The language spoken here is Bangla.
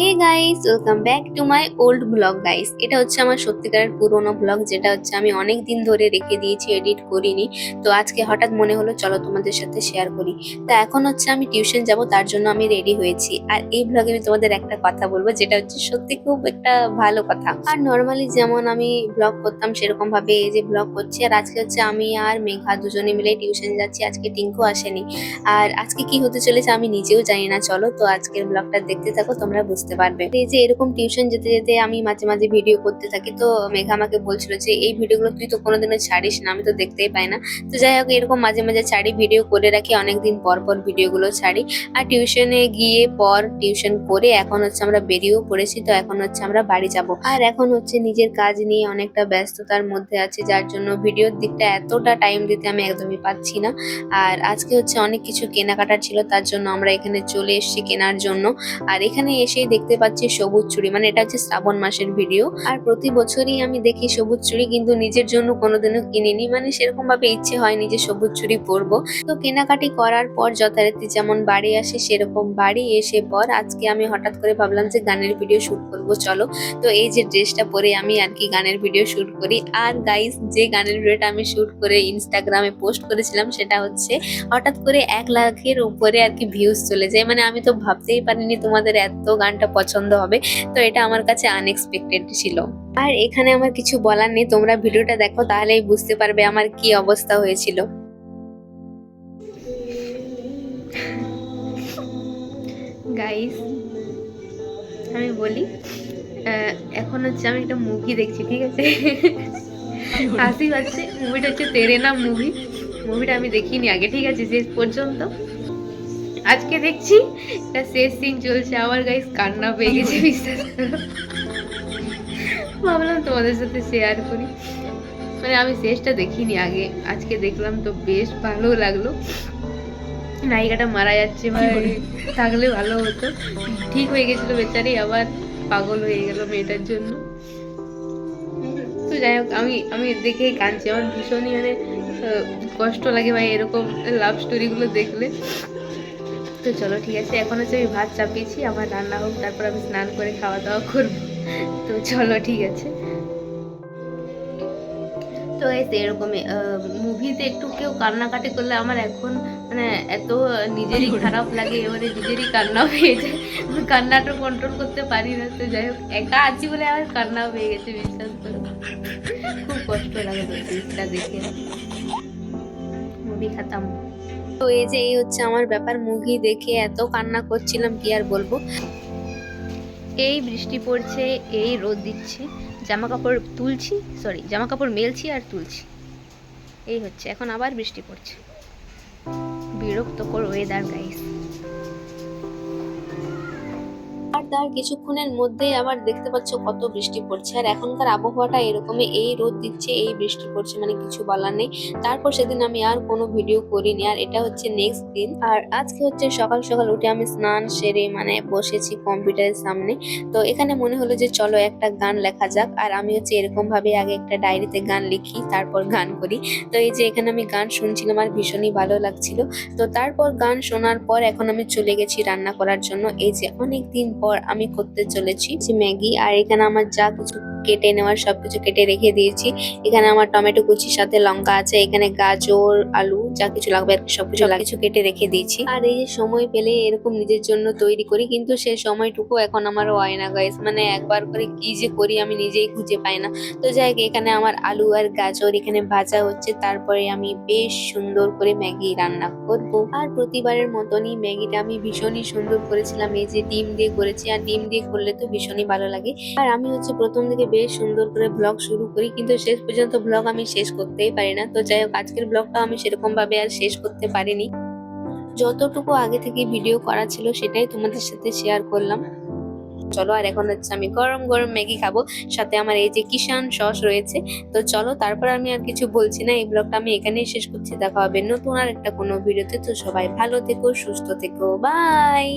Hey guys, welcome back to my old blog guys. এটা হচ্ছে আমার সত্যিকারের পুরোনো ব্লগ, যেটা হচ্ছে আমি অনেক দিন ধরে রেখে দিয়েছি, এডিট করিনি। তো আজকে হঠাৎ মনে হলো চলো তোমাদের সাথে শেয়ার করি। তো এখন হচ্ছে আমি টিউশন যাব, তার জন্য আমি রেডি হয়েছি। আর এই ব্লগে আমি তোমাদের একটা কথা বলবো, যেটা হচ্ছে সত্যি খুব একটা ভালো কথা। আর নর্মালি যেমন আমি ব্লগ করতাম সেরকম ভাবে এই যে ব্লগ করছি। আর আজকে হচ্ছে আমি আর মেঘা দুজনে মিলে টিউশন যাচ্ছি, আজকে টিঙ্কু আসেনি। আর আজকে কি হতে চলেছে আমি নিজেও জানি না। চলো তো আজকের ব্লগটা দেখতে থাকো, তোমরা বুঝতে পারবে। এই যে এরকম টিউশন যেতে যেতে আমি মাঝে মাঝে ভিডিও করতে থাকি। তো মেঘা আমাকে বলছিল যে এই ভিডিওগুলো তুই তো কোনোদিনও ছাড়িস না, আমি তো দেখতেই পাই না। তো যাই হোক, এরকম মাঝে মাঝে ছাড়ি, ভিডিও করে রাখি, অনেকদিন পর পর ভিডিওগুলো ছাড়ি। আর টিউশনে গিয়ে পর টিউশন করে এখন হচ্ছে আমরা বেরিয়েও পড়েছি। তো এখন হচ্ছে আমরা বাড়ি যাব। আর এখন হচ্ছে নিজের কাজ নিয়ে অনেকটা ব্যস্ততার মধ্যে আছি, যার জন্য ভিডিওর দিকটা এতটা টাইম দিতে আমি একদমই পাচ্ছি না। আর আজকে হচ্ছে অনেক কিছু কেনাকাটার ছিল, তার জন্য আমরা এখানে চলে এসেছি কেনার জন্য। আর এখানে এসেই দেখতে পাচ্ছি সবুজ চুড়ি, মানে এটা হচ্ছে শ্রাবণ মাসের ভিডিও। আর প্রতি বছরই আমি দেখি সবুজ চুড়ি, কিন্তু নিজের জন্য কোনোদিনও কিনিনি, মানে সেরকম ভাবে ইচ্ছে হয়নি যে সবুজ চুড়ি পরবো। তো কেনাকাটি করার পর যথারীতি যেমন বাড়ি আসে, সেরকম বাড়ি এসে পর আজকে আমি হঠাৎ করে ভাবলাম যে গানের ভিডিও শুট করবো, চলো। তো এই যে ড্রেসটা পরে আমি আর কি গানের ভিডিও শুট করি। আর গাইস, যে গানের ভিডিওটা আমি শুট করে ইনস্টাগ্রামে পোস্ট করেছিলাম, সেটা হচ্ছে হঠাৎ করে 1 লাখের উপরে আর কি ভিউজ চলে যায়। মানে আমি তো ভাবতেই পারিনি তোমাদের এত গানটা পছন্দ হবে। তো এটা আমার কাছে আনএক্সপেক্টেড ছিল। আর এখানে আমার কিছু বলার নেই, তোমরা ভিডিওটা দেখো, তাহলেই বুঝতে পারবে আমার কি অবস্থা হয়েছিল। গাইস, আমি বলি, এখন হচ্ছে আমি একটা মুভি দেখছি, ঠিক আছে? হাসি পাচ্ছে। মুভিটা হচ্ছে তেরে নাম মুভি। মুভিটা আমি দেখিনি আগে, ঠিক আছে, শেষ পর্যন্ত আজকে দেখছি। এটা শেষ সিন চলছে, আমার গাইস কান্না পেয়ে গেছে, বিশ্বাস করো। ভাবলাম তোমাদের সাথে শেয়ার করি। মানে আমি শেষটা দেখিনি আগে, আজকে দেখলাম, তো বেশ ভালো লাগলো। নায়িকাটা মারা যাচ্ছে ভাই, থাকলে ভালো হতো। ঠিক হয়ে গেছিল বেচারি, আবার পাগল হয়ে গেল মেয়েটার জন্য। তো যাই হোক, আমি আমি দেখেই কাঁদছি। আমার ভীষণই মানে কষ্ট লাগে ভাই এরকম লাভ স্টোরিগুলো দেখলে। তো চলো ঠিক আছে, এখন হচ্ছে আমি ভাত চাপিয়েছি, আমার রান্না হোক, তারপর আমি স্নান করে খাওয়া দাওয়া করবো। তো চলো ঠিক আছে। তো এরকমই মুভিতে একটু কেউ কান্নাকাটি করলে আমার এখন মানে এত নিজেরই খারাপ লাগে, এবারে নিজেরই কান্না পেয়ে যায়। আমি কান্নাটা কন্ট্রোল করতে পারি না। তো যাই হোক, একা আছি বলে আমার কান্না পেয়ে গেছে, বিশ্বাস করো। খুব কষ্ট লাগে তো সিরিজটা দেখে। মুভি খাতাম। তো এই যে এই হচ্ছে আমার ব্যাপার, মুভি দেখে এত কান্না করছিলাম, কি আর বলবো। এই বৃষ্টি পড়ছে, এই রোদ দিচ্ছে, জামা কাপড় তুলছি, সরি জামা কাপড় মেলছি আর তুলছি, এই হচ্ছে। এখন আবার বৃষ্টি পড়ছে, বিরক্তকর ওয়েদার গাইস। আর তার কিছুক্ষণের মধ্যেই আবার দেখতে পাচ্ছ কত বৃষ্টি পড়ছে। আর এখনকার আবহাওয়াটা এরকমই, এই রোদ দিচ্ছে, এই বৃষ্টি পড়ছে, মানে কিছু বলার নেই। তারপর সেদিন আমি আর কোনো ভিডিও করিনি। আর এটা হচ্ছে নেক্সট দিন। আর আজকে হচ্ছে সকাল সকাল উঠে আমি স্নান সেরে মানে বসেছি কম্পিউটারের সামনে। তো এখানে মনে হলো যে চলো একটা গান লেখা যাক। আর আমি হচ্ছে এরকম ভাবে আগে একটা ডায়েরিতে গান লিখি, তারপর গান করি। তো এই যে এখানে আমি গান শুনছিলাম, আর ভীষণই ভালো লাগছিল। তো তারপর গান শোনার পর এখন আমি চলে গেছি রান্না করার জন্য। এই যে অনেক দিন পর আমি করতে চলেছি ম্যাগি। আর এখানে আমার যা কিছু কেটে নেওয়ার সবকিছু কেটে রেখে দিয়েছি। এখানে আমার টমেটো কুচির সাথে লঙ্কা আছে, এখানে গাজর আলু যা কিছু লাগবে আর কি সবকিছু কেটে রেখে দিয়েছি। আর এই যে সময় পেলে এরকম নিজের জন্য তৈরি করি, কিন্তু সেই সময়টুকু এখন আমার হয় না গাইস। মানে একবার করে কি যে করি আমি নিজেই খুঁজে পাই না। তো যাই হোক, এখানে আমার আলু আর গাজর এখানে ভাজা হচ্ছে, তারপরে আমি বেশ সুন্দর করে ম্যাগি রান্না করব। আর প্রতিবারের মতনই ম্যাগিটা আমি ভীষণই সুন্দর করেছিলাম। এই যে ডিম দিয়ে করেছি, আর ডিম দিয়ে করলে তো ভীষণই ভালো লাগে। আর আমি হচ্ছে প্রথম দিকে বেশ সুন্দর করে ব্লগ শুরু করি, কিন্তু শেষ পর্যন্ত ব্লগ আমি শেষ করতেই পারি না। তো যাই হোক, আজকের ব্লগটা আমি সেরকম ভাবে আর শেষ করতে পারিনি। যতটুকু আগে থেকে ভিডিও করা ছিল সেটাই তোমাদের সাথে শেয়ার করলাম। চলো, আর এখন হচ্ছে আমি গরম গরম ম্যাগি খাবো, সাথে আমার এই যে কিষান সস রয়েছে। তো চলো, তারপর আমি আর কিছু বলছি না, এই ব্লগটা আমি এখানেই শেষ করছি। দেখা হবে নতুন আর একটা কোনো ভিডিওতে। তো সবাই ভালো থেকো, সুস্থ থেকো, বাই।